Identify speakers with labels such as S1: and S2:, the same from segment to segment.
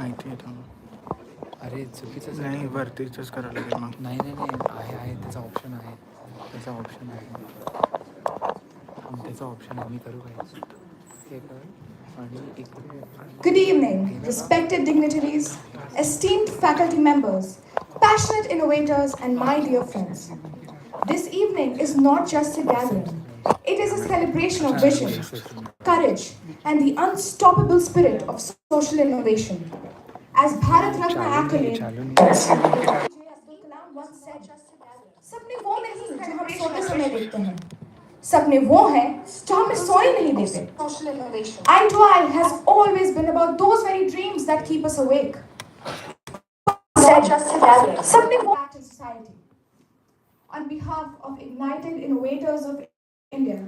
S1: माहिती आहे थांब.
S2: अरे चुकीचं
S1: नाही वरतीच करावं लागेल मग.
S2: नाही आहे त्याचा ऑप्शन आहे. त्याचा ऑप्शन आहे मी करू काय हे कर आणि इकडे.
S3: Good evening, respected dignitaries, esteemed faculty members, passionate innovators, and my dear friends. This evening is not just a gathering, it is a celebration of vision, courage, and the unstoppable spirit of social innovation. As Bharat Ratna accolade, once said, सपने वो नहीं जो हम सोते समय देखते हैं, सपने वो हैं जो हमें सोने नहीं देते. i2i has always been about those very dreams that keep us awake. सपने वो act in society. On behalf of Ignited Innovators of India,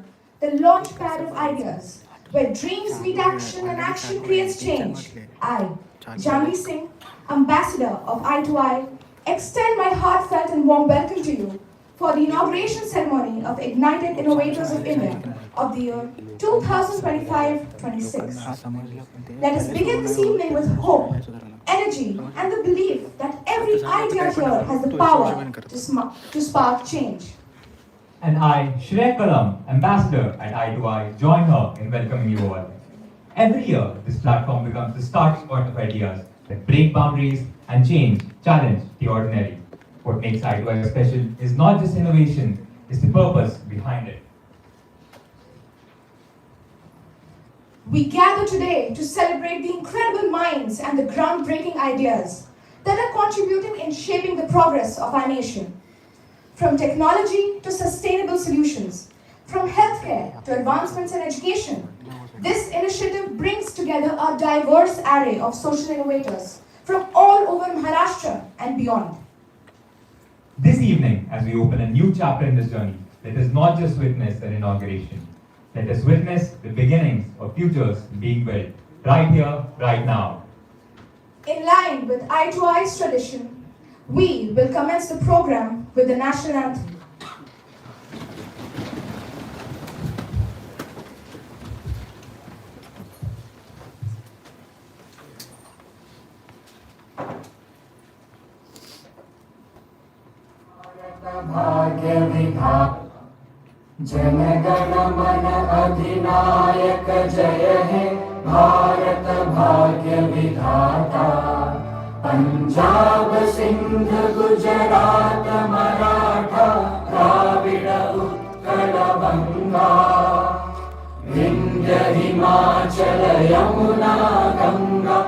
S3: the launchpad of ideas, where dreams meet action and action creates change, I, Janvi Singh, Ambassador of i2i, extend my heartfelt and warm welcome to you for the inauguration ceremony of Ignited Innovators of India of the year 2025-26. Let us begin this evening with hope, energy, and the belief that every idea here has the power to spark change.
S4: And I, Shreya Kalam, Ambassador at i2i, join her in welcoming you all. Every year, this platform becomes the starting point of ideas that break boundaries and challenge the ordinary. What makes i2i special is not just innovation, it's the purpose behind it.
S3: We gather today to celebrate the incredible minds and the groundbreaking ideas that are contributing in shaping the progress of our nation. From technology to sustainable solutions, from healthcare to advancements in education, this initiative brings together a diverse array of social innovators from all over Maharashtra and beyond.
S4: This evening, as we open a new chapter in this journey, let us not just witness an inauguration. Let us witness the beginnings of futures being built right here, right now.
S3: In line with i2i's tradition, we will commence the program with the national anthem.
S5: भाग्य विधाता जन गण मन अधिनायक जय हे भारत भाग्य विधाता. पंजाब सिंध गुजरात मराठा द्राविड उत्कल बंगा विंध्य हिमाचल यमुना गंगा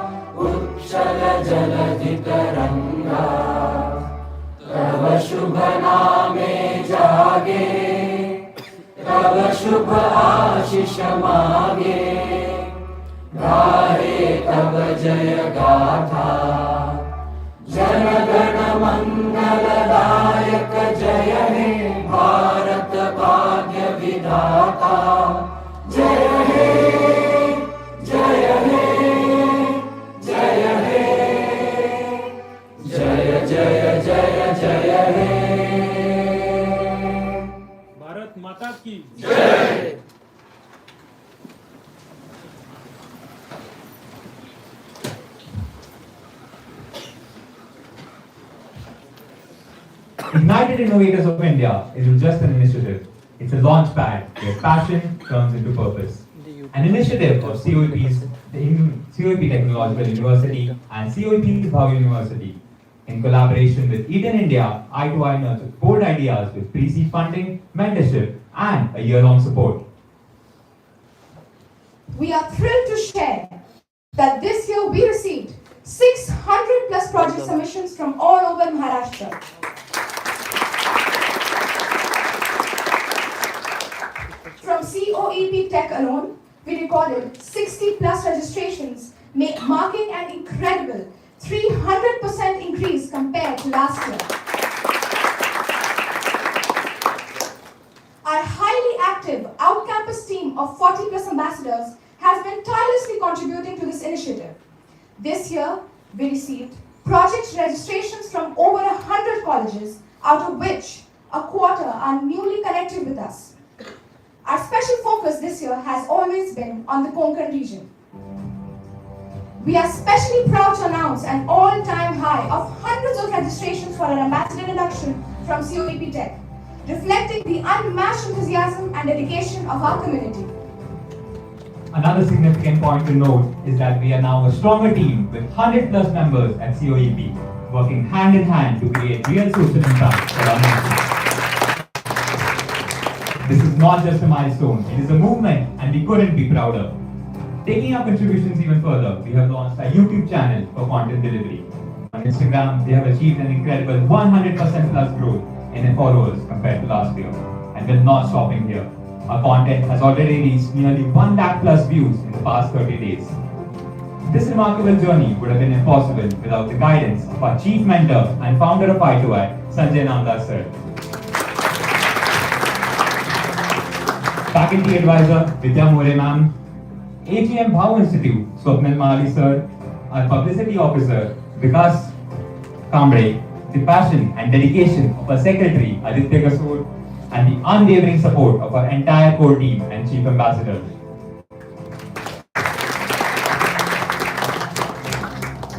S5: उच्छल जलधि तरंगा. तव शुभ नामे जागे तव शुभ आशीष मागे गाहे तव जय गाथा. जन गण मंगलदायक जय हे भारत भाग्य विधाता. जय हे जय हे जय हे जय जय जय जय हे.
S6: भारत माता की
S5: जय.
S4: Ignited Innovators of India isn't just an initiative, it's a launch pad where passion turns into purpose. An initiative of COEP'S, the COEP Technological University and COEP'S Bhau University. In collaboration with Eaton India, i2i nurtures bold ideas with pre-seed funding, mentorship, and a year-long support.
S3: We are thrilled to share that this year we received 600 plus project submissions from all over Maharashtra. From COEP Tech alone, we recorded 60 plus registrations, marking an incredible 300% increase compared to last year. Our highly active out-campus team of 40 plus ambassadors has been tirelessly contributing to this initiative. This year, we received project registrations from over 100 colleges, out of which a quarter are newly connected with us. Our special focus this year has always been on the Konkan region. We are especially proud to announce an all-time high of hundreds of registrations for our ambassador induction from COEP Tech, reflecting the unmatched enthusiasm and dedication of our community.
S4: Another significant point to note is that we are now a stronger team with 100 plus members at COEP, working hand in hand to create real social impact for our nation. This is not just a milestone, it is a movement and we couldn't be prouder. Taking our contributions even further, we have launched a YouTube channel for content delivery. On Instagram, we have achieved an incredible 100% plus growth in followers compared to last year. And we're not stopping here. Our content has already reached nearly 1 lakh plus views in the past 30 days. This remarkable journey would have been impossible without the guidance of our chief mentor and founder of i2i, Sanjay Namdas sir. Faculty advisor, Vidya More ma'am, AGM Bhau Institute, Swapnil Mali sir, our publicity officer, Vikas Kambre, the passion and dedication of our secretary, Aditya Gasoor, and the unwavering support of our entire core team and chief ambassador.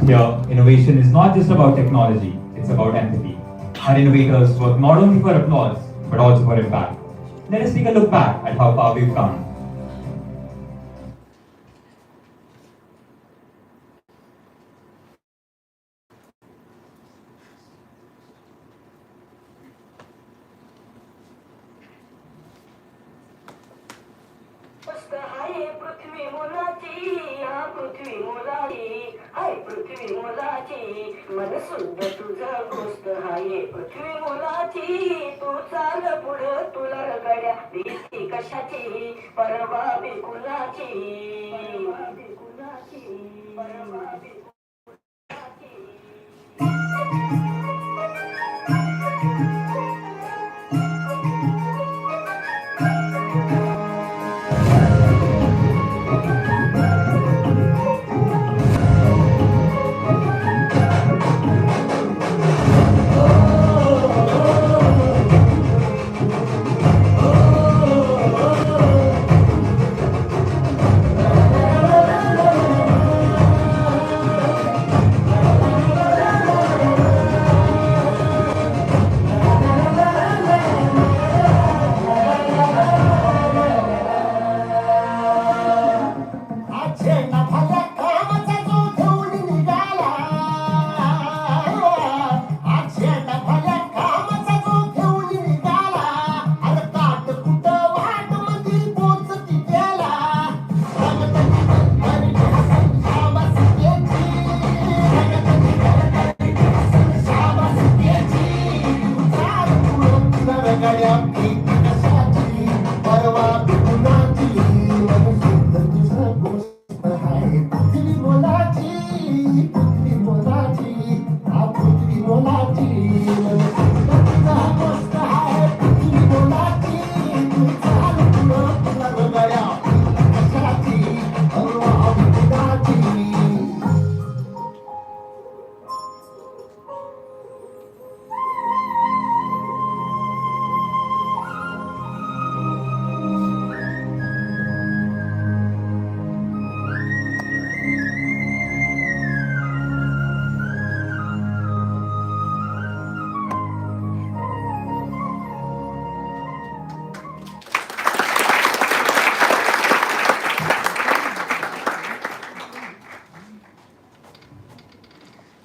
S4: Here, innovation is not just about technology, it's about empathy. Our innovators work not only for applause, but also for impact. Let us take a look back at how far we've come.
S5: पृथ्वी मुलाची मन सुद्धा तुझा गोष्ट हाये पृथ्वी मुलाची तू चाल पुढे तुला रगड्या भीती कशाची परवा बिकुलाची परवा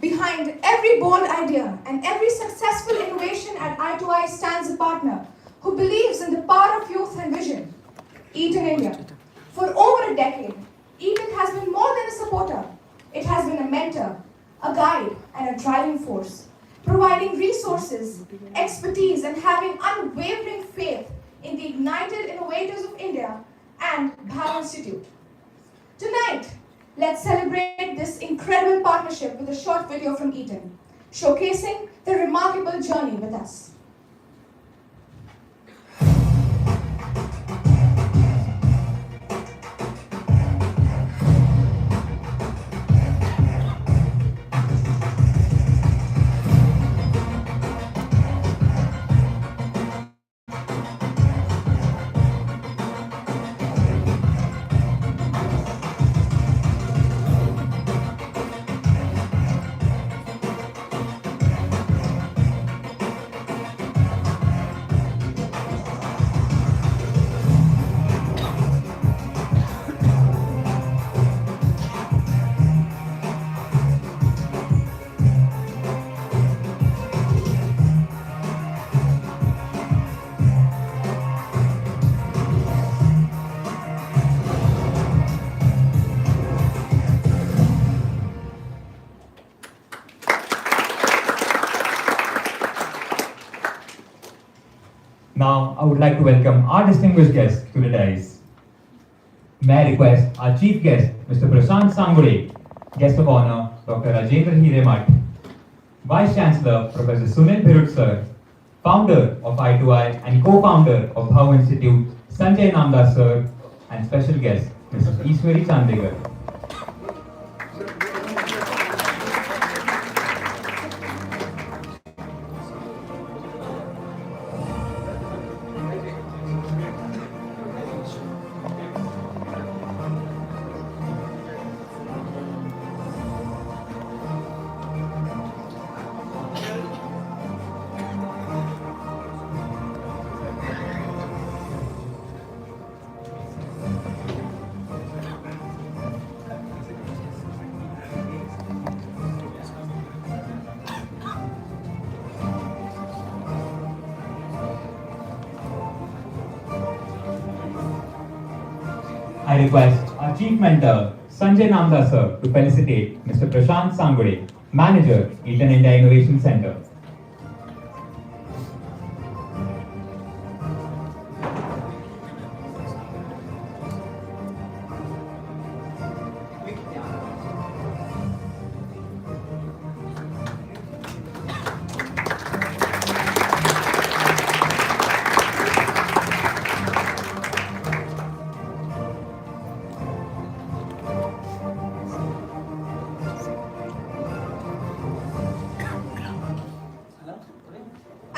S3: Behind every bold idea and every successful innovation at i2i stands a partner who believes in the power of youth and vision. Eaton India. For over a decade, Eaton has been more than a supporter. It has been a mentor, a guide, and a driving force, providing resources, expertise, and having unwavering faith in the ignited Innovators of India and Bhau Institute. Tonight, let's celebrate this incredible partnership with a short video from Eaton, showcasing the remarkable journey with us.
S4: Now, I would like to welcome our distinguished guests to the dais. May I request our chief guest, Mr. Prashant Sangure, guest of honor, Dr. Rajendra Hiremat, Vice Chancellor, Professor Sunil Bhirut sir, founder of i2i and co-founder of Bhau Institute, Sanjay Namdar sir, and special guest, Mrs. Ishwari Chandegar. I request our chief mentor, Sanjay Namdar sir, to felicitate Mr. Prashant Sangure, manager, Eaton India Innovation Center.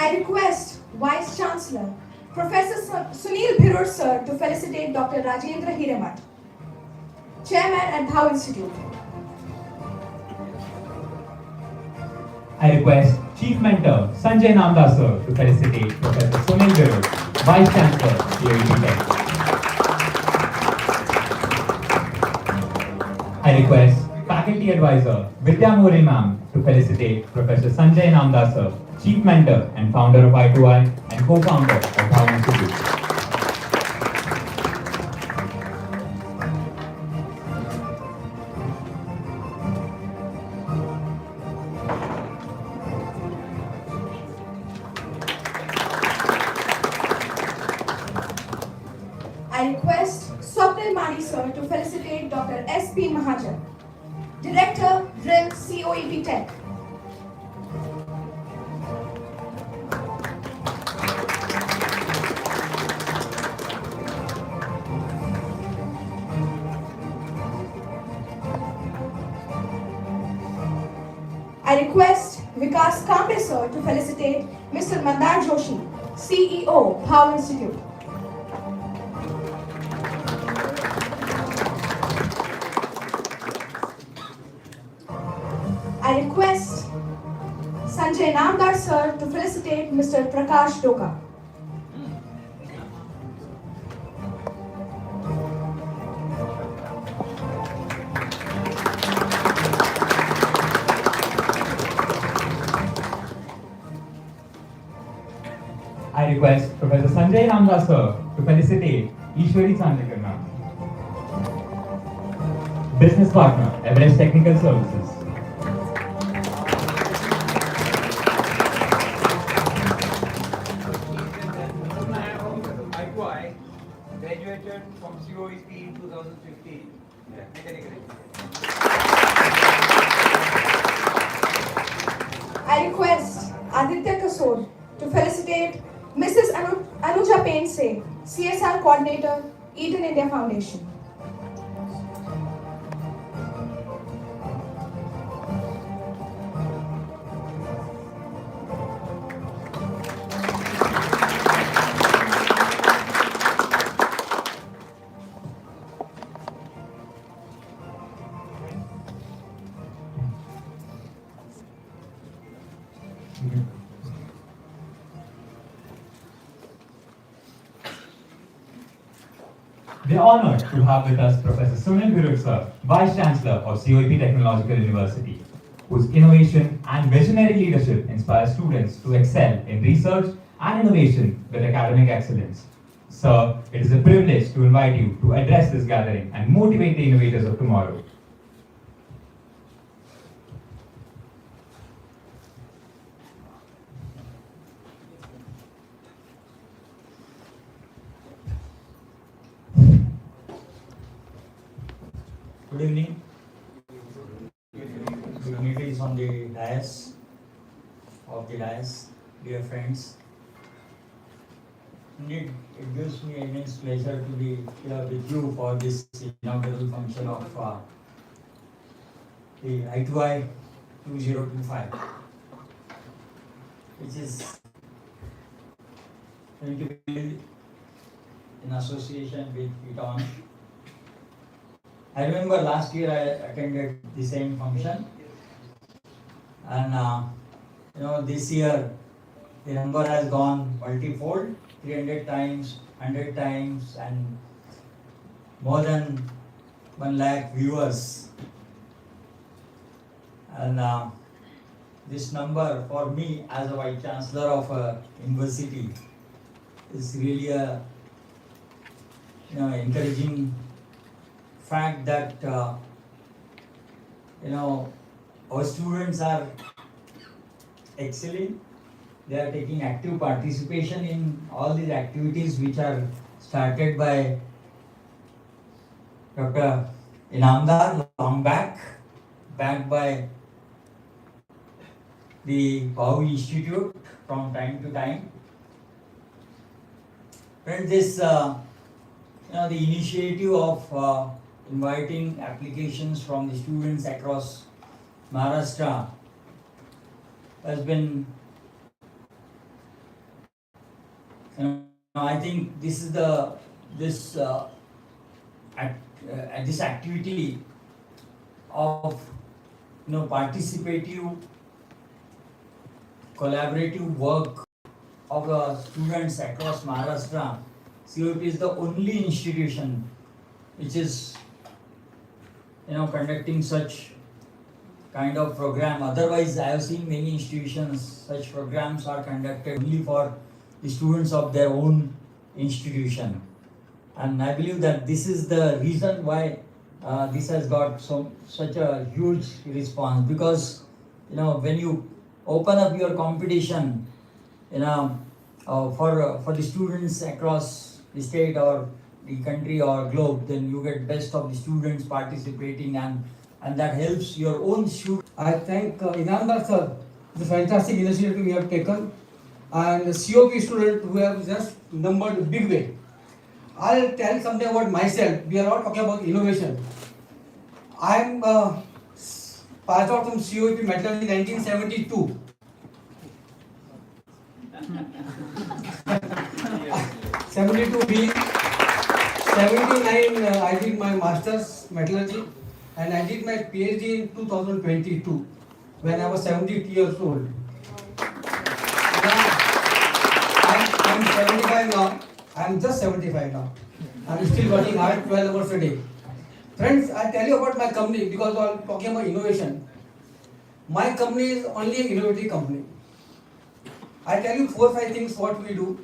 S3: I request Vice Chancellor, Professor Sunil Bhirut sir, to felicitate Dr. Rajendra Hiremat, Chairman at Bhau Institute.
S4: I request Chief Mentor Sanjay Namdar sir to felicitate Professor Sunil Bhirut, Vice Chancellor, COEP Tech. I request Faculty Advisor Vidya More ma'am to felicitate Professor Sanjay Namdar sir, Chief Mentor and founder of i2i and co-founder of Bhau Institute.
S3: I request Swapnil Mani sir to felicitate Dr. S.P. Mahajan, Director, RIM COEP Tech. I request Vikas Kamble sir to felicitate Mr. Mandar Joshi, CEO, Bhau Institute. I request Sanjay Namdar sir to felicitate Mr. Prakash Doka.
S4: I request Professor Sanjay Namdar sir to felicitate Ishwari Chandegar ma'am, Business Partner, Everest Technical Services.
S7: i2i graduated from COEP in 2015. Mechanically.
S3: I request Aditya Kasur to felicitate Mrs. Anuja Painse, CSR Coordinator, Eaton India Foundation.
S4: We are honored to have with us Professor Sunil Bhirut sir, Vice Chancellor of COEP Technological University, whose innovation and visionary leadership inspire students to excel in research and innovation with academic excellence. Sir, it is a privilege to invite you to address this gathering and motivate the innovators of tomorrow.
S8: Good evening. Dignitaries on the dais, dear friends. Indeed, it gives me immense pleasure to be here with you for this inaugural function of the i2i 2025, which is going to be in association with Eaton. I remember last year I attended the same function, and this year the number has gone multifold, 300 times, 100 times, and more than 1 lakh viewers. And this number for me as a Vice Chancellor of a university is really a encouraging fact that our students are excelling. They are taking active participation in all these activities which are started by Dr. Inamdar long backed by the Bhau Institute from time to time. Friends, this the initiative of inviting applications from the students across Maharashtra has been, I think this is this activity of participative, collaborative work of the students across Maharashtra. COEP is the only institution which is conducting such kind of program. Otherwise, I have seen many institutions, such programs are conducted only for the students of their own institution. And I believe that this is the reason why this has got such a huge response, because when you open up your competition for the students across the state or the country or globe, then you get best of the students participating, and that helps your own students.
S9: I thank Inamdar sir, the fantastic initiative we have taken, and the COP student who have just numbered a big way. I'll tell something about myself. We are all talking about innovation. I am passed out from COEP Metallurgy in 1972. 72 B, 79 I did my master's metallurgy, and I did my PhD in 2022 when I was 70 years old. I'm 75 now. I'm just 75 now. I'm still working hard 12 hours a day. Friends, I'll tell you about my company because I'm talking about innovation. My company is only an innovative company. I'll tell you 4 or 5 things what we do.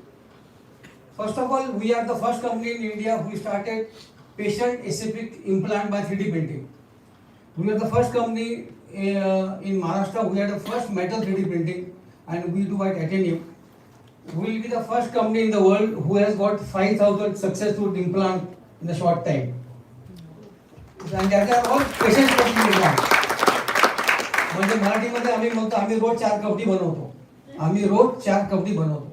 S9: First of all, we are the first company in India who started patient-specific implant by 3D printing. We are the first company in Maharashtra who had the first metal 3D printing, and we do at Athenium. We will be the first company in the world who has got 5,000 successful implant in a short time. And that are all patient-specific implants. म्हणजे मराठीमध्ये आम्ही म्हणतो आम्ही रोज 4 कवटी बनवतो.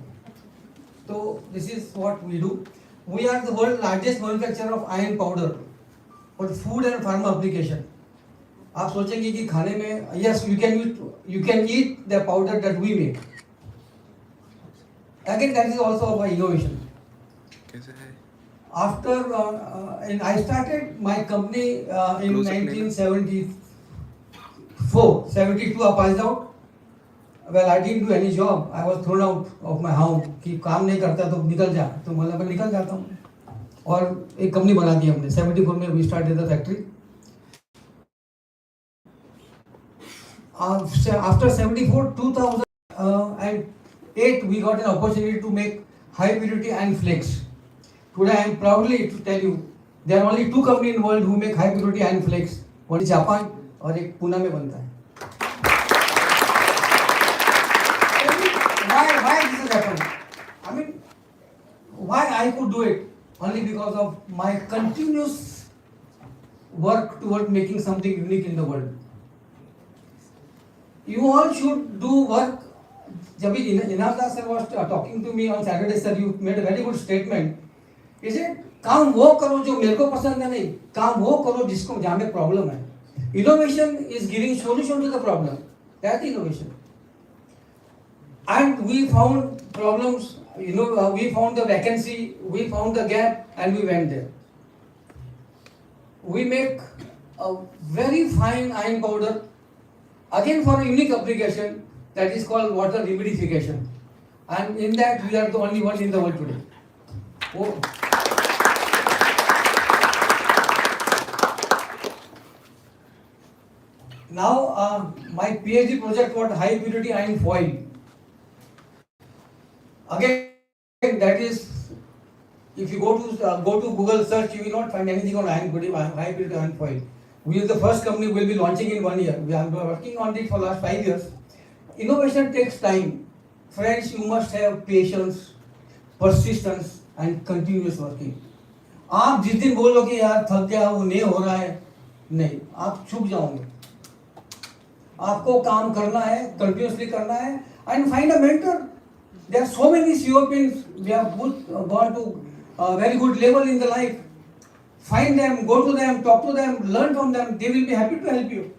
S9: So this is what we do. We are the world's largest manufacturer of iron powder for food and pharma application. आप सोचेंगे कि खाने में yes you can eat the powder that we make. Again, that is also our innovation. After and I started my company in 1974, 72 I passed out. Well, I didn't do any job. I was thrown out of my home. कि काम नहीं करता तो निकल जा. तो मतलब मैं निकल जाता हूँ. और एक कंपनी बना दी हमने. 74 में we started the factory. After 74, 2008, we got an opportunity to make high purity iron flakes. Today, I am proudly to tell you, there are only 2 companies in the world who make high purity iron flakes. One is Japan और एक पुणे में बनता है. Why this has happened? I mean, why I could do it? Only because of my continuous work toward making something unique in the world. You all should do work. Jab Inauguration sir was talking to me on Saturday, sir, you made a very good statement. Is it काम वो करो जो मेरे को पसंद है नहीं, काम वो करो जिसको जहाँ में प्रॉब्लम है. Innovation is giving solution to the problem. That's innovation. And we found problems, we found the vacancy, we found the gap, and we went there. We make a very fine iron powder, again for a unique application that is called water remedification. And in that we are the only one in the world today. Oh. Now my PhD project was high purity iron foil. Again, that is, if you go to Google search, you will not find anything on high purity iron foil. We are the first company will be launching in 1 year. We are working on it for last 5 years. Innovation takes time. Friends, you must have patience, persistence, and continuous working. आप जिस दिन बोलोगे यार थक गया वो नहीं हो रहा है, नहीं, आप छूट जाओगे. आपको काम करना है, continuously करना है, and find a mentor. There are so many COEPs, we have gone to a very good level in the life. Find them, go to them, talk to them, learn from them. They will be happy to help you.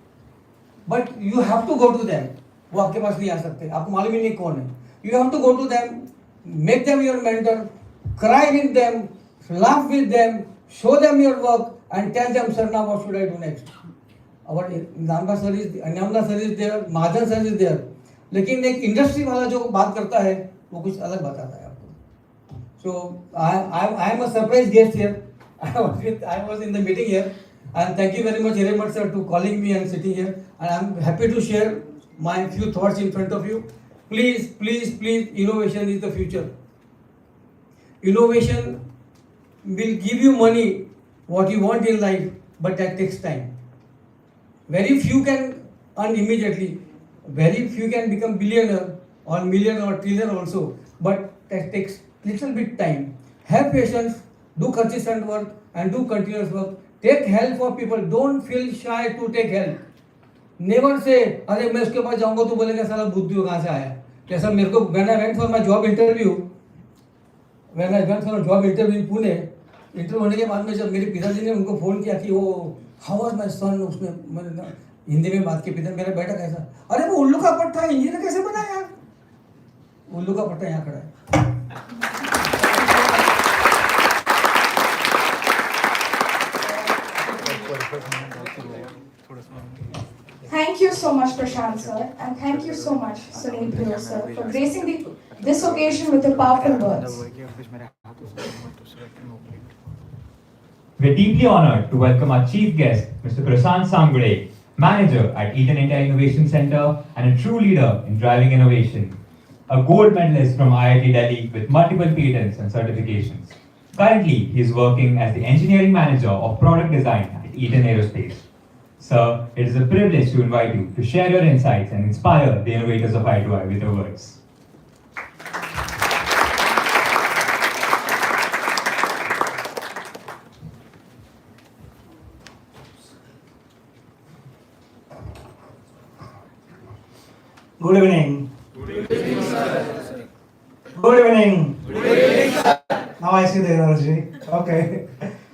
S9: But you have to go to them. वो आपके पास नहीं आ सकते. आपको मालूम ही नहीं कौन है. You have to go to them, make them your mentor, cry with them, laugh with them, show them your work, and tell them, sir, now what should I do next? Our Namla sir is there, Mahajan sir is there. लेकिन एक industry वाला जो बात करता है वो कुछ अलग बताता है आपको. So I am a surprise guest here. I was in the meeting here, and thank you very much sir to calling me and sitting here, and I am happy to share my few thoughts in front of you. Please, innovation is the future. Innovation will give you money, what you want in life, but that takes time. Very few can earn immediately. Very few can become billionaire or millionaire or trillionaire also, but that takes little bit time. Have patience, do consistent work, and do continuous work. Take help for people. Don't feel shy to take help. Never say, अरे मैं उसके पास जाऊंगा तो बोलेगा साला बुद्धू कहाँ से आया. जैसा मेरे को when I went for my job interview in Pune, interview होने के बाद में जब मेरे पिताजी ने उनको फोन किया कि वो हाउ वाज माय सन, उसने मैंने हिंदी में बात की, पिता मेरा बेटा कैसा, अरे वो उल्लू का पट्टा इंजीनियर कैसे बना यार. उल्लू का पट्टा यहाँ खड़ा है.
S3: Thank you so much, Prashant sir, and thank you so much, Sunil Priyo sir, for gracing this occasion with your powerful words.
S4: We're deeply honored to welcome our chief guest, Mr. Prashant Samgade, manager at Eaton India Innovation Center and a true leader in driving innovation. A gold medalist from IIT Delhi with multiple patents and certifications. Currently, he is working as the engineering manager of product design at Eaton Aerospace. Sir, it is a privilege to invite you to share your insights and inspire the innovators of i2i with your words.
S10: Good evening. Good evening, sir. Good evening. Good evening, sir. Now I see the energy. Okay.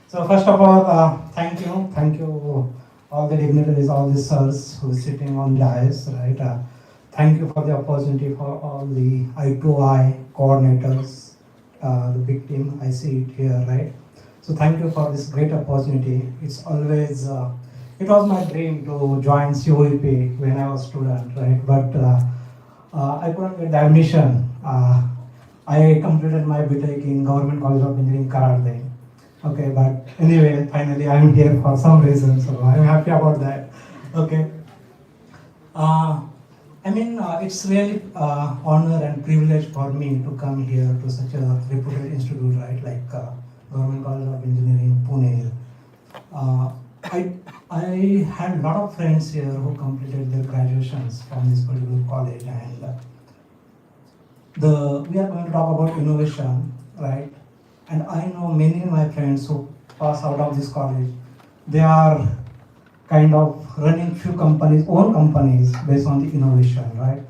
S10: So first of all, thank you, all the dignitaries, all the sirs who are sitting on the dais, right? Thank you for the opportunity for all the i2i coordinators, the big team. I see it here, right? So thank you for this great opportunity. It's always it was my dream to join COEP when I was a student, right? But I couldn't get the admission. I completed my BTech in Government College of Engineering, Karate. Okay, but anyway, finally I'm here for some reason, so I'm happy about that. Okay. It's really honor and privilege for me to come here to such a reputed institute, right? Like Government College of Engineering, Pune. I had a lot of friends here who completed their graduations from this particular college, and we are going to talk about innovation, right? And I know many of my friends who pass out of this college, they are kind of running few companies, own companies based on the innovation, right?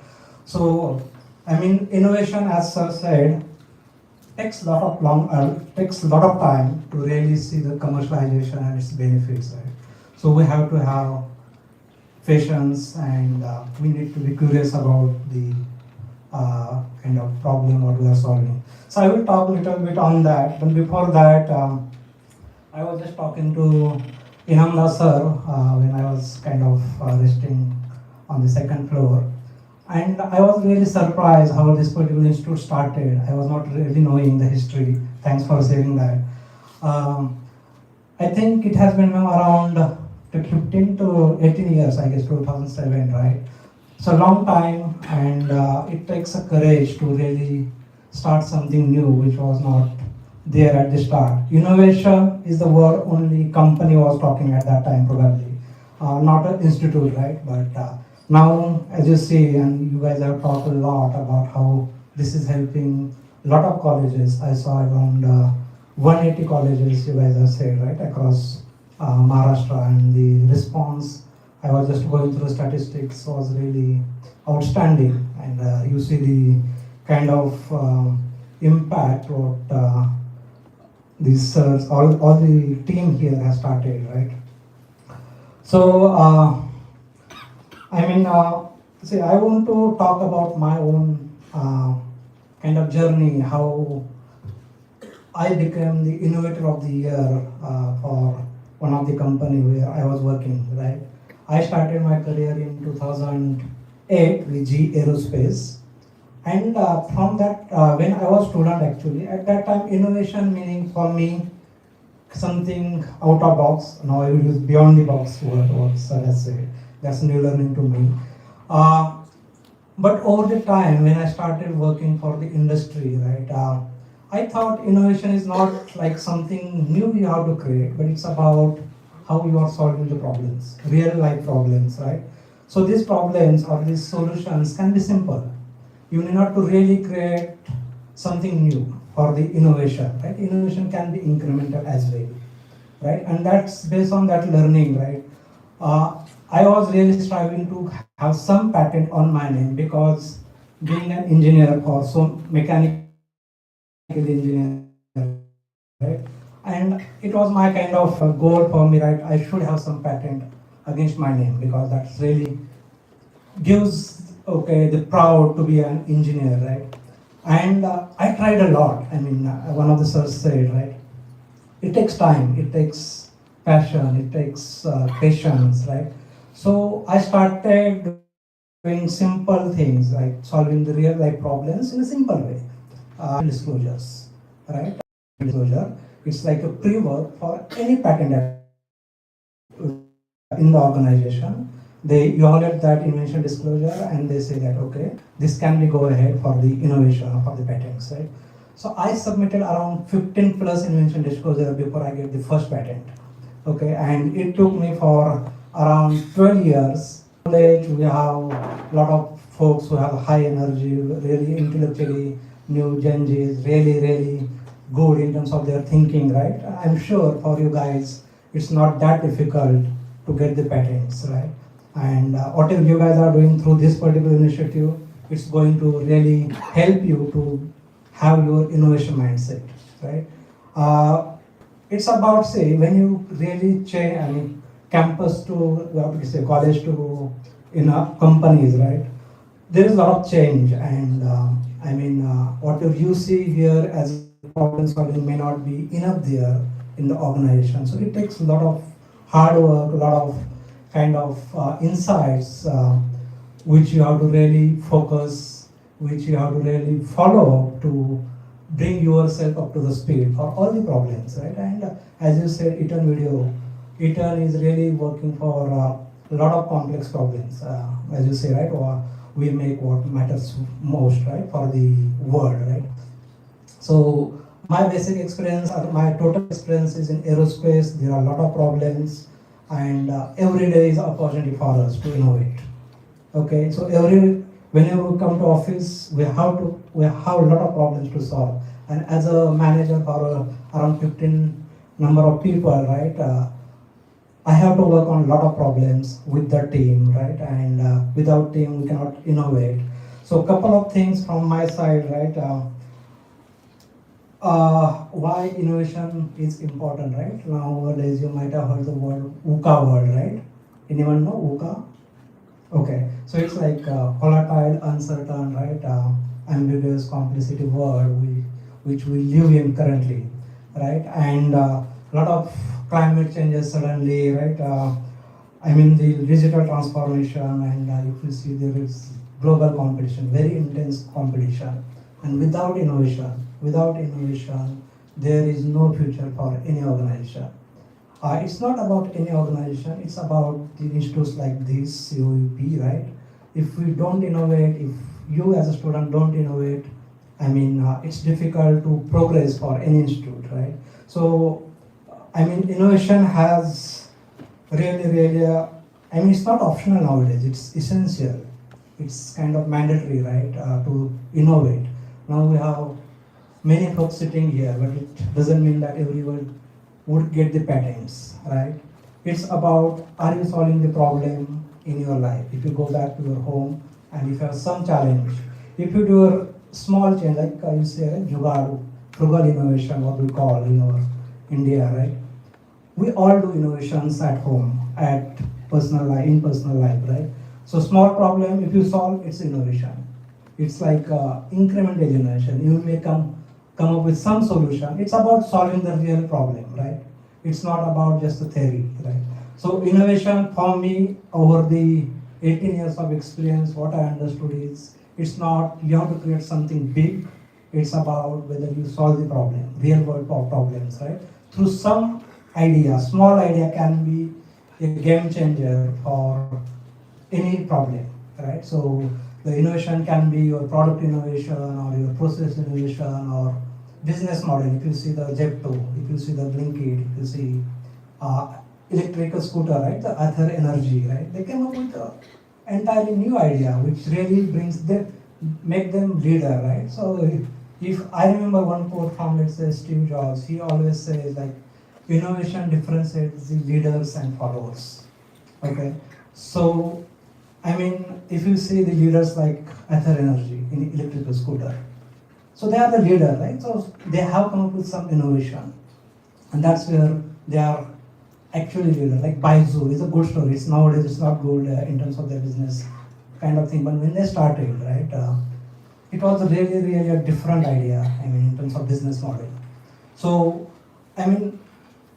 S10: So, I mean, innovation, as sir said, takes a lot of time to really see the commercialization and its benefits, right? So we have to have patience, and we need to be curious about the kind of problem what we are solving. So I will talk a little bit on that, but before that, I was just talking to Inamda sir when I was kind of resting on the second floor. And I was really surprised how this particular institute started. I was not really knowing the history. Thanks for saying that. I think it has been around 15 to 18 years, I guess 2007, right? So long time, and it takes a courage to really start something new, which was not there at the start. Innovation is the word only company was talking at that time, probably. Not an institute, right? But now, as you see, and you guys have talked a lot about how this is helping a lot of colleges. I saw around 180 colleges, you guys have said, right, across Maharashtra, and the response, I was just going through statistics, was really outstanding. And you see the kind of impact what these all the team here has started, right? So, I mean, see, I want to talk about my own kind of journey, how I became the Innovator of the Year for one of the company where I was working, right? I started my career in 2008 with G Aerospace. And from that, when I was student actually, at that time, innovation meaning for me, something out of box. Now I will use beyond the box words, let's say. That's new learning to me. But over the time, when I started working for the industry, right, I thought innovation is not like something new you have to create, but it's about how you are solving the problems, real life problems, right? So these problems or these solutions can be simple. You need not to really create something new for the innovation, right? Innovation can be incremental as well, right? And that's based on that learning, right? I was really striving to have some patent on my name, because being an engineer or so mechanical engineer, right? And it was my kind of goal for me, right? I should have some patent against my name, because that's really gives the proud to be an engineer, right? And I tried a lot. I mean, one of the sirs said, right? It takes time, it takes passion, it takes patience, right? So I started doing simple things, like solving the real life problems in a simple way. Disclosures, right? Disclosure, it's like a pre-work for any patent in the organization. They evaluate that invention disclosure and they say that, okay, this can be go ahead for the innovation or for the patents, right? So I submitted around 15 plus invention disclosure before I get the first patent. Okay, and it took me for around 12 years. We have a lot of folks who have high energy, really intellectually new Gen Zs, really good in terms of their thinking, right? I'm sure for you guys, it's not that difficult to get the patents, right? And whatever you guys are doing through this particular initiative, it's going to really help you to have your innovation mindset, right? It's about, say, when you really change, I mean, campus to, college to, companies, right? There is a lot of change, and whatever you see here as problem solving may not be enough there in the organization. So it takes a lot of hard work, a lot of kind of insights which you have to really focus, which you have to really follow to bring yourself up to the speed for all the problems, right? And as you said, Eaton is really working for a lot of complex problems, as you say, right? Or we make what matters most, right, for the world, right? So my basic experience, or my total experience is in aerospace. There are a lot of problems, and every day is an opportunity for us to innovate. Okay, so whenever we come to office, we have a lot of problems to solve. And as a manager for around 15 number of people, right, I have to work on a lot of problems with the team, right? And without team, we cannot innovate. So a couple of things from my side, right? Why innovation is important, right? Nowadays, you might have heard the word VUCA word, right? Anyone know VUCA? Okay, so it's like volatile, uncertain, right? Ambiguous, complexity word which we live in currently, right? And a lot of climate changes suddenly, right? I mean the digital transformation, and if you see there is global competition, very intense competition, and without innovation, there is no future for any organization. It's not about any organization, it's about the institutes like this, COEP, right? If we don't innovate, if you as a student don't innovate, I mean, it's difficult to progress for any institute, right? So, I mean, innovation has really, I mean, it's not optional nowadays, it's essential. It's kind of mandatory, right, to innovate. Now we have many folks sitting here, but it doesn't mean that everyone would get the patents, right? It's about, are you solving the problem in your life? If you go back to your home and if you have some challenge, if you do a small change, like you say, jugaad, frugal innovation, what we call in our India, right? We all do innovations at home, at personal life, in personal life, right? So small problem, if you solve, it's innovation. It's like incremental innovation. You may come up with some solution. It's about solving the real problem, right? It's not about just the theory, right? So innovation for me, over the 18 years of experience, what I understood is, it's not you have to create something big. It's about whether you solve the problem, real world problems, right? Through some idea, small idea can be a game changer for any problem, right? So the innovation can be your product innovation or your process innovation or business model. If you see the Zepto, if you see the Blinkit, if you see electrical scooter, right, the Ether Energy, right, they came up with an entirely new idea which really brings them, make them leader, right? So if I remember one quote from, let's say, Steve Jobs, he always says like, innovation differentiates the leaders and followers, okay? So, I mean, if you see the leaders like Ether Energy in electrical scooter, so they are the leader, right? So they have come up with some innovation, and that's where they are actually leader. Like Bhau is a good story. It's nowadays it's not good in terms of their business kind of thing, but when they started, right, it was really a different idea. I mean, in terms of business model. So, I mean,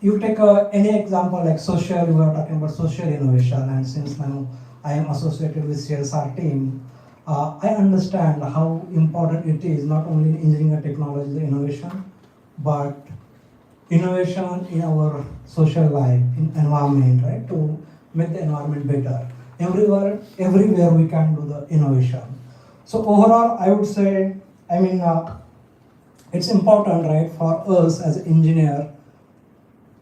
S10: you take any example like social. We are talking about social innovation, and since now I am associated with CSR team. I understand how important it is not only in engineering and technology innovation, but innovation in our social life, in environment, right? To make the environment better. Everywhere we can do the innovation. So overall, I would say, I mean, it's important, right, for us as an engineer.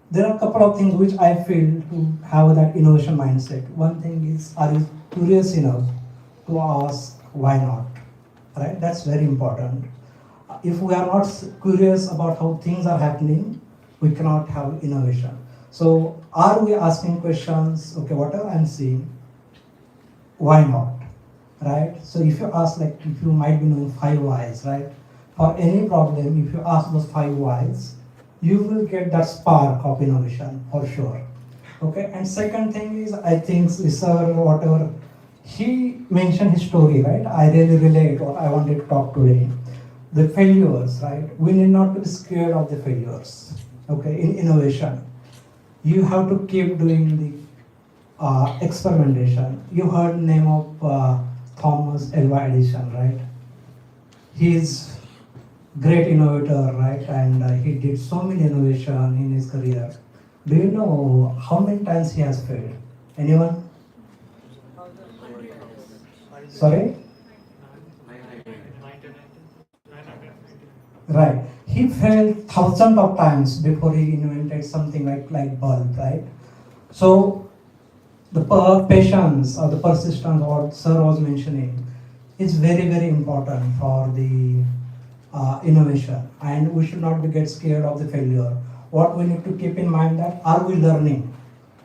S10: There are a couple of things which I feel to have that innovation mindset. One thing is, are you curious enough to ask why not, right? That's very important. If we are not curious about how things are happening, we cannot have innovation. So are we asking questions, okay, whatever I'm seeing, why not, right? So if you ask, like, if you might be knowing 5 whys, right? For any problem, if you ask those 5 whys, you will get that spark of innovation for sure. Okay, and second thing is, I think sir, whatever, he mentioned his story, right? I really relate what I wanted to talk today. The failures, right? We need not be scared of the failures, okay, in innovation. You have to keep doing the experimentation. You heard the name of Thomas Alva Edison, right? He's great innovator, right? And he did so many innovation in his career. Do you know how many times he has failed? Anyone? Sorry? Right. He failed thousands of times before he invented something like bulb, right? So the patience or the persistence, what sir was mentioning, is very important for the innovation, and we should not get scared of the failure. What we need to keep in mind that, are we learning?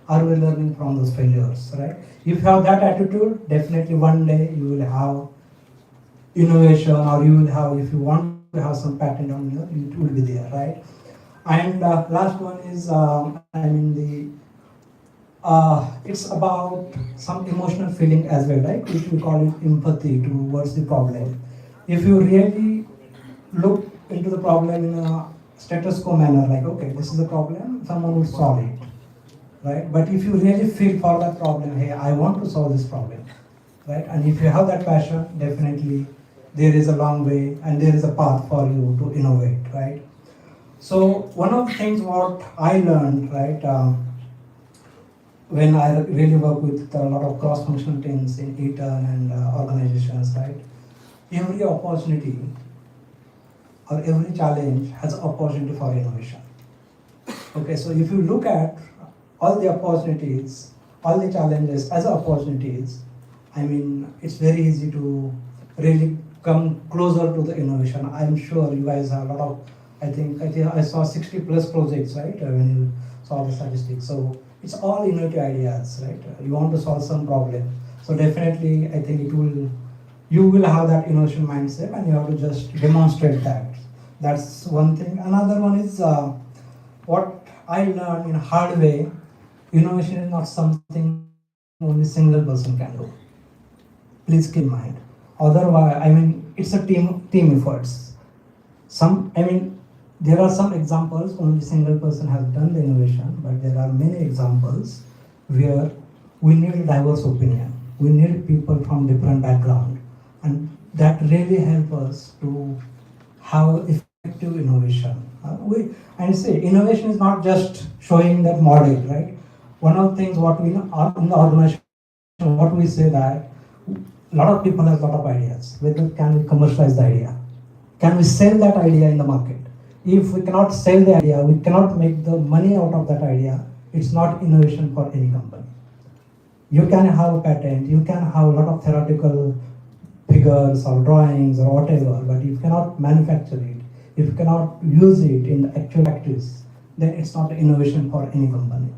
S10: are we learning from those failures, right? If you have that attitude, definitely one day you will have innovation, or you will have, if you want to have some patent on you, it will be there, right? And last one is, it's about some emotional feeling as well, right? Which we call it empathy towards the problem. If you really look into the problem in a status quo manner, like, okay, this is the problem, someone will solve it, right? But if you really feel for that problem, hey, I want to solve this problem, right? And if you have that passion, definitely there is a long way and there is a path for you to innovate, right? So one of the things what I learned, right, when I really work with a lot of cross-functional teams in Eaton and organizations, right, every opportunity or every challenge has an opportunity for innovation. Okay, so if you look at all the opportunities, all the challenges as opportunities, it's very easy to really come closer to the innovation. I'm sure you guys have a lot of, I think I saw 60 plus projects, right, when you saw the statistics. So it's all innovative ideas, right? You want to solve some problem. So definitely, I think you will have that innovation mindset, and you have to just demonstrate that. That's one thing. Another one is what I learned in a hard way. Innovation is not something only single person can do. Please keep in mind. Otherwise, it's a team efforts. There are some examples only single person has done the innovation, but there are many examples where we need a diverse opinion. We need people from different background, and that really help us to have effective innovation. Innovation is not just showing that model, right? One of the things what we know in the organization, what we say that a lot of people have a lot of ideas. Whether can we commercialize the idea? Can we sell that idea in the market? If we cannot sell the idea, we cannot make the money out of that idea, it's not innovation for any company. You can have a patent, you can have a lot of theoretical figures or drawings or whatever, but if you cannot manufacture it, if you cannot use it in the actual practice, then it's not innovation for any company.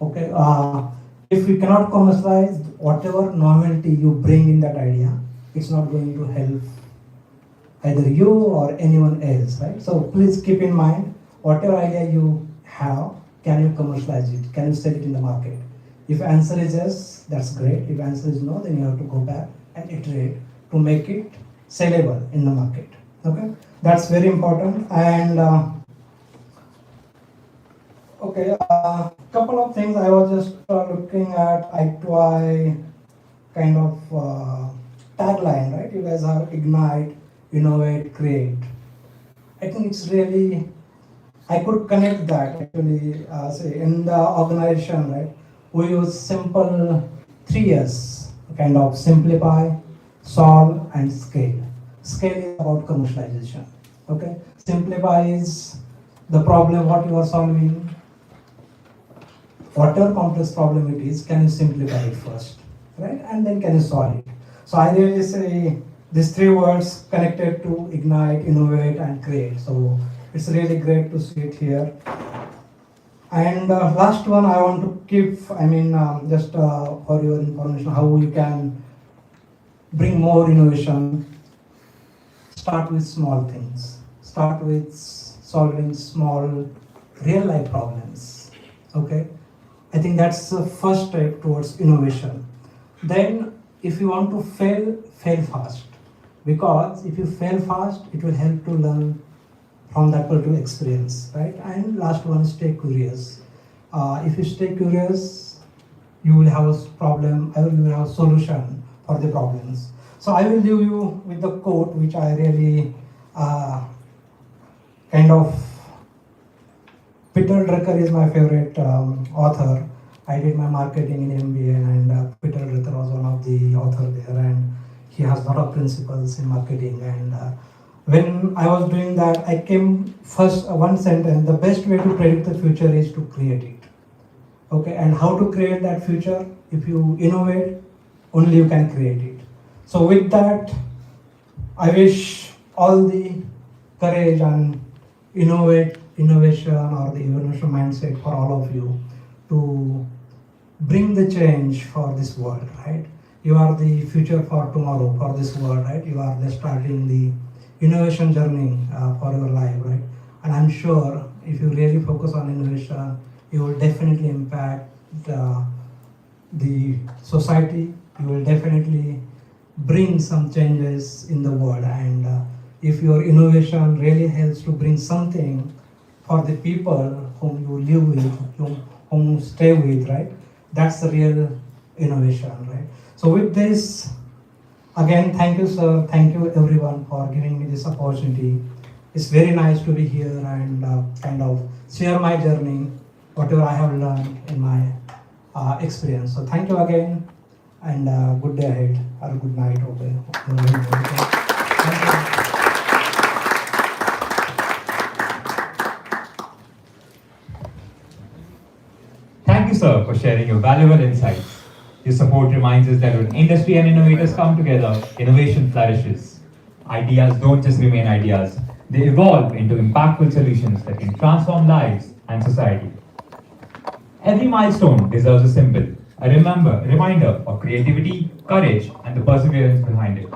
S10: Okay. If you cannot commercialize, whatever novelty you bring in that idea, it's not going to help either you or anyone else, right? So please keep in mind, whatever idea you have, can you commercialize it? Can you sell it in the market? If answer is yes, that's great. If answer is no, then you have to go back and iterate to make it sellable in the market. Okay, that's very important. And couple of things I was just looking at i2i kind of tagline, right? You guys have ignite, innovate, create. I think it's really, I could connect that actually, say in the organization, right? We use simple 3 S, kind of simplify, solve, and scale. Scale is about commercialization. Okay, simplify is the problem what you are solving. Whatever complex problem it is, can you simplify it first, right? And then can you solve it? So I really say these 3 words connected to ignite, innovate, and create. So it's really great to see it here. And last one I want to keep, just for your information, how you can bring more innovation. Start with small things. Start with solving small real life problems. Okay, I think that's the first step towards innovation. Then if you want to fail fast. Because if you fail fast, it will help to learn from that particular experience, right? And last one, stay curious. If you stay curious, you will have a problem, or you will have a solution for the problems. So I will leave you with the quote, which I really Peter Drucker is my favorite author. I did my marketing in MBA, and Peter Drucker was one of the authors there, and he has a lot of principles in marketing. And when I was doing that, I came first one sentence: the best way to predict the future is to create it. Okay, and how to create that future? If you innovate, only you can create it. So with that, I wish all the courage and innovation or the innovation mindset for all of you to bring the change for this world, right? You are the future for tomorrow for this world, right? You are just starting the innovation journey for your life, right? And I'm sure if you really focus on innovation, you will definitely impact the society. You will definitely bring some changes in the world. And if your innovation really helps to bring something for the people whom you live with, whom you stay with, right? That's the real innovation, right? So with this, again, thank you, sir. Thank you, everyone, for giving me this opportunity. It's very nice to be here and kind of share my journey, whatever I have learned in my experience. So thank you again, and good day ahead, or good night. Okay. Thank you.
S4: Thank you, sir, for sharing your valuable insights. Your support reminds us that when industry and innovators come together, innovation flourishes. Ideas don't just remain ideas, they evolve into impactful solutions that can transform lives and society. Every milestone deserves a symbol, a reminder of creativity, courage, and the perseverance behind it.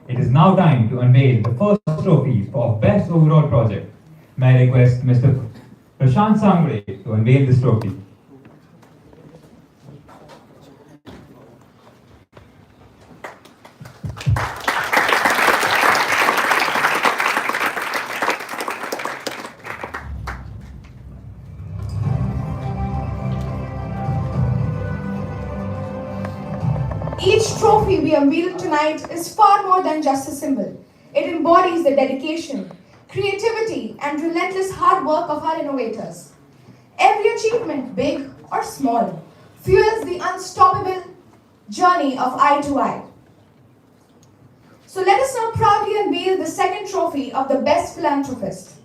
S4: It is now time to unveil the first trophy for Best Overall Project. May I request Mr. Prashant Sangre to unveil this trophy.
S3: Each trophy we unveil tonight is far more than just a symbol. It embodies the dedication, creativity, and relentless hard work of our innovators. Every achievement, big or small, fuels the unstoppable journey of i2i. So let us now proudly unveil the second trophy of the Best Philanthropist.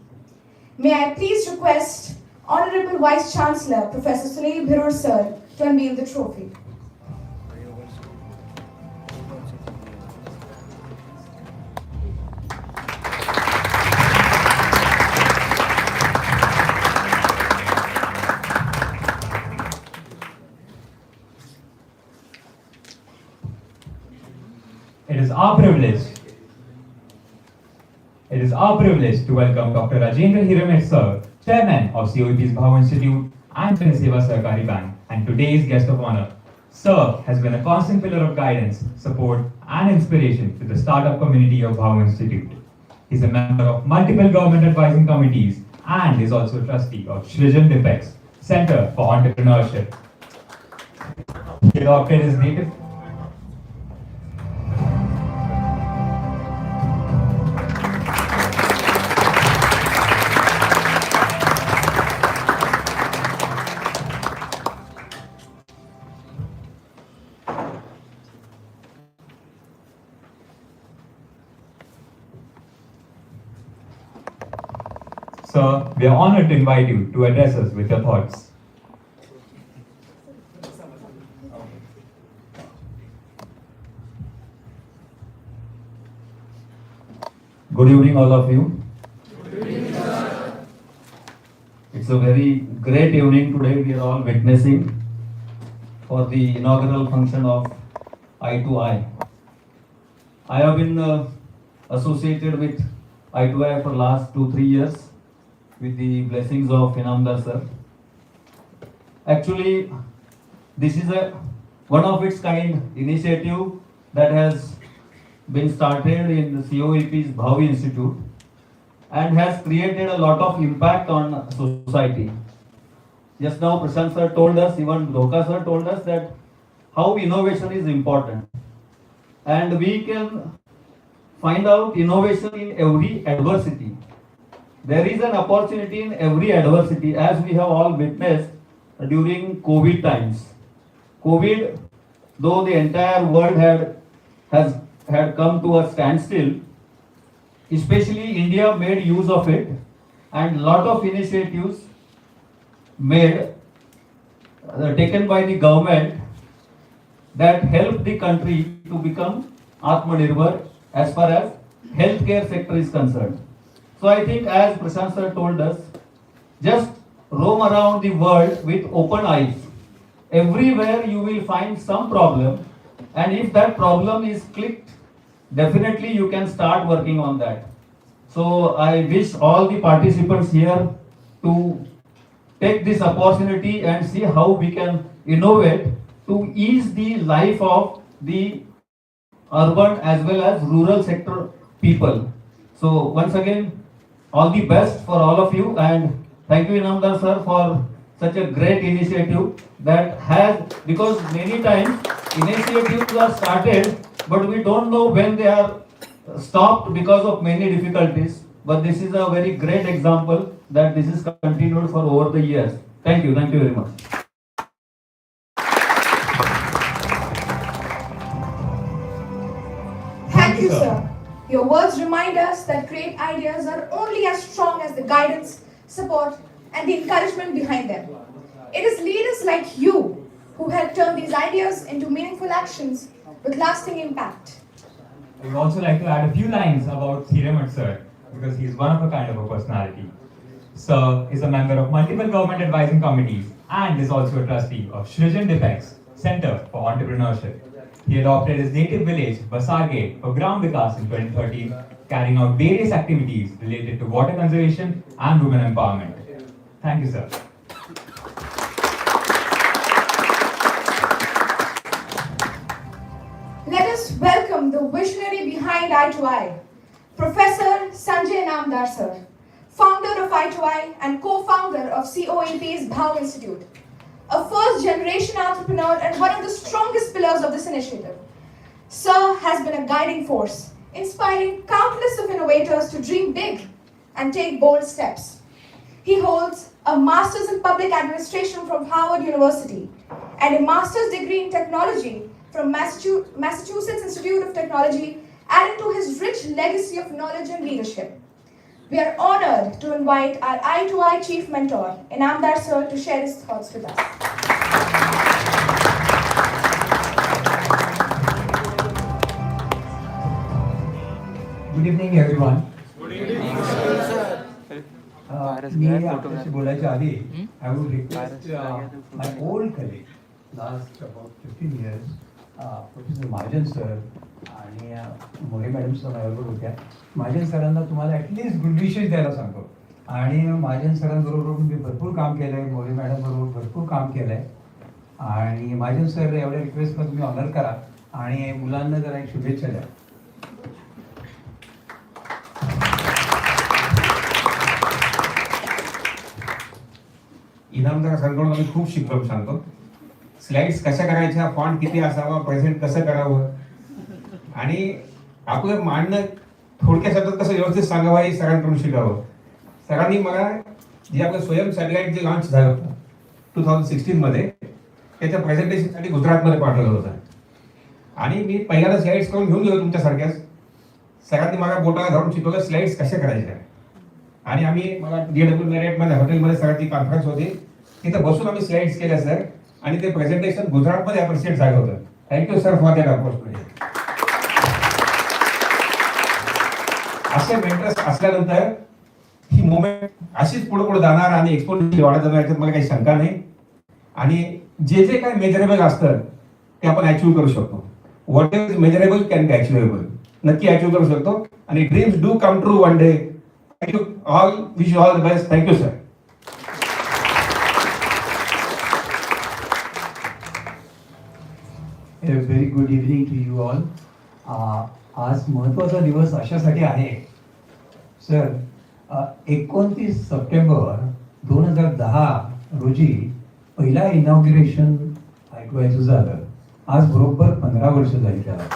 S3: May I please request Honorable Vice Chancellor Professor Sunil Bhirur sir to unveil the trophy.
S4: It is our privilege to welcome Dr. Rajendra Hiramet sir, Chairman of COEP'S Bhau Institute and Seva Sarkari Bank, and today's guest of honor. Sir has been a constant pillar of guidance, support, and inspiration to the startup community of Bhau Institute. He is a member of multiple government advising committees and is also a trustee of Shrijan Dipex Center for Entrepreneurship. He adopted his native Sir, we are honored to invite you to address us with your thoughts.
S11: Good evening, all of you. Good evening, sir. It's a very great evening today. We are all witnessing for the inaugural function of i2i. I have been associated with i2i for last 2-3 years with the blessings of Inauguration sir. Actually, this is a one of its kind initiative that has been started in the COEP'S Bhau Institute and has created a lot of impact on society. Just now Prashant sir told us, even Dhoka sir told us that how innovation is important. And we can find out innovation in every adversity. There is an opportunity in every adversity, as we have all witnessed during COVID times. COVID, though the entire world had come to a standstill, especially India made use of it, and lot of initiatives made taken by the government that helped the country to become Atmanirbhar as far as healthcare sector is concerned. So I think, as Prashant sir told us, just roam around the world with open eyes everywhere you will find some problem, and if that problem is clicked, definitely you can start working on that. So I wish all the participants here to take this opportunity and see how we can innovate to ease the life of the urban as well as rural sector people. So once again, all the best for all of you, and thank you Inamdar sir for such a great initiative that has, because many times initiatives are started but we don't know when they are stopped because of many difficulties, but this is a very great example that this is continued for over the years. Thank you very much.
S3: Thank you, sir. Your words remind us that great ideas are only as strong as the guidance, support, and the encouragement behind them. It is leaders like you who help turn these ideas into meaningful actions with lasting impact.
S4: I would also like to add a few lines about Hiramad sir, because he is one of a kind of a personality. Sir is a member of multiple government advising committees and is also a trustee of Shrijan Defects Center for Entrepreneurship. He adopted his native village, Basargate, for Gram Vikas in 2013, carrying out various activities related to water conservation and women empowerment. Thank you, sir.
S3: Let us welcome the visionary behind i2i, Professor Sanjay Namdar sir, founder of i2i and co-founder of COEP'S Bhau Institute, a first-generation entrepreneur and one of the strongest pillars of this initiative. Sir has been a guiding force, inspiring countless of innovators to dream big and take bold steps. He holds a Master's in Public Administration from Harvard University and a Master's degree in Technology from Massachusetts Institute of Technology, adding to his rich legacy of knowledge and leadership. We are honored to invite our i2i Chief Mentor, Inamdar sir, to share his thoughts with us.
S7: Good evening, everyone.
S1: Good evening, sir.
S7: मी आपल्याशी बोलायच्या आधी I would request my old colleague, last about 15 years, Professor Mahajan sir आणि मोरे madam सुद्धा माझ्याबरोबर होत्या. महाजन सरांना तुम्हाला at least good wishes द्यायला सांगतो. आणि महाजन सरांबरोबर मी भरपूर काम केलं आहे, मोरे मॅडम बरोबर भरपूर काम केलं आहे. आणि महाजन सर एवढ्या रिक्वेस्टला तुम्ही ऑनर करा आणि मुलांना जरा एक शुभेच्छा द्या.
S12: इनामदार सरांकडून आम्ही खूप शिकलो सांगतो. स्लाइड्स कशा करायच्या, फॉन्ट किती असावा, प्रेझेंट कसं करावं आणि आपलं मांडणं थोडक्या शब्दात कसं व्यवस्थित सांगावं हे सरांकडून शिकावं. सरांनी मला जे आपलं स्वयं सॅटेलाइट जे लॉन्च झालं होतं 2016 मध्ये, त्याच्या प्रेझेंटेशनसाठी गुजरातमध्ये पाठवलं होतं आणि मी पहिल्यांदा स्लाइड्स करून घेऊन गेलो तुमच्यासारख्याच. सरांनी मला बोटाला धरून शिकवलं स्लाइड्स कशा करायच्या आणि आम्ही मला DW मेरिटमध्ये हॉटेलमध्ये सरांची कॉन्फरन्स होती, तिथं बसून आम्ही स्लाइड्स केल्या सर आणि ते प्रेझेंटेशन गुजरातमध्ये अप्रिशिएट झालं होतं. Thank you sir for that opportunity. असे मेंटर्स असल्यानंतर ही मुवमेंट अशीच पुढे पुढे जाणार आणि एक्सपोनेन्शियल वाढत जाणार याच्यात मला काही शंका नाही. आणि जे जे काय मेजरेबल असतं ते आपण अचीव्ह करू शकतो. What is measurable can be achievable. नक्की अचीव्ह करू शकतो आणि dreams do come true one day. Thank you all. Wish you all the best. Thank you, sir.
S7: A very good evening to you all. आज महत्त्वाचा दिवस अशासाठी आहे sir, 29 September 2010 रोजी पहिला इनॉग्युरेशन i2iचं झालं. आज बरोबर 15 वर्ष झाली त्याला.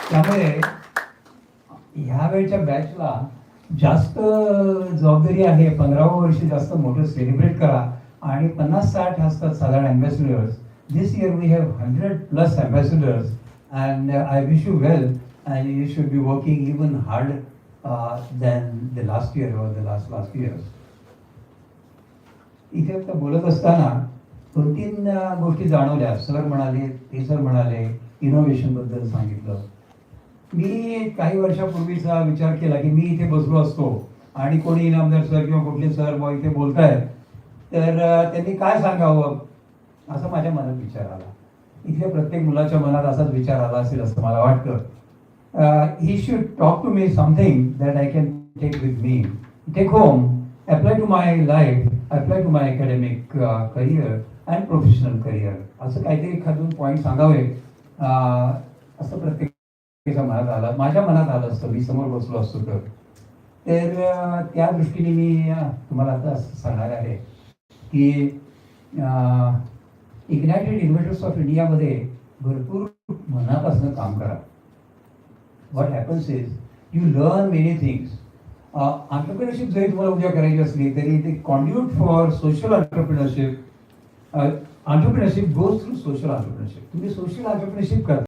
S7: त्यामुळे ह्या वेळच्या बॅचला जास्त जबाबदारी आहे. 15वं वर्ष जास्त मोठं सेलिब्रेट करा आणि 50-60 असतात साधारण ambassadors. This year we have 100+ ambassadors and I wish you well and you should be working even hard than the last year or the last years. इथे आता बोलत असताना 2-3 गोष्टी जाणवल्या. सर म्हणाले, ते सर म्हणाले, इनोव्हेशनबद्दल सांगितलं. मी काही वर्षापूर्वीचा विचार केला की मी इथे बसलो असतो आणि कोणी इनामदार सर किंवा कुठले सर बुवा इथे बोलतायत, तर त्यांनी काय सांगावं असं माझ्या मनात विचार आला. इथल्या प्रत्येक मुलाच्या मनात असाच विचार आला असेल असं मला वाटतं. He should talk to me something that I can take with me, take home, apply to my life, apply to my academic career and professional career. असं काहीतरी एखादून पॉईंट सांगावे असं प्रत्येकाच्या मनात आलं, माझ्या मनात आलं असतं मी समोर बसलो असतो तर. त्या दृष्टीने मी तुम्हाला आता असं सांगणार आहे की इग्नायटेड इन्व्हेटर्स ऑफ इंडियामध्ये भरपूर मनापासून काम करा. What happens is you learn many things. Entrepreneurship जरी तुम्हाला उद्या करायची असली तरी ते conduit for social entrepreneurship. Entrepreneurship goes through social entrepreneurship. तुम्ही सोशल एंटरप्रेन्योरशिप करता.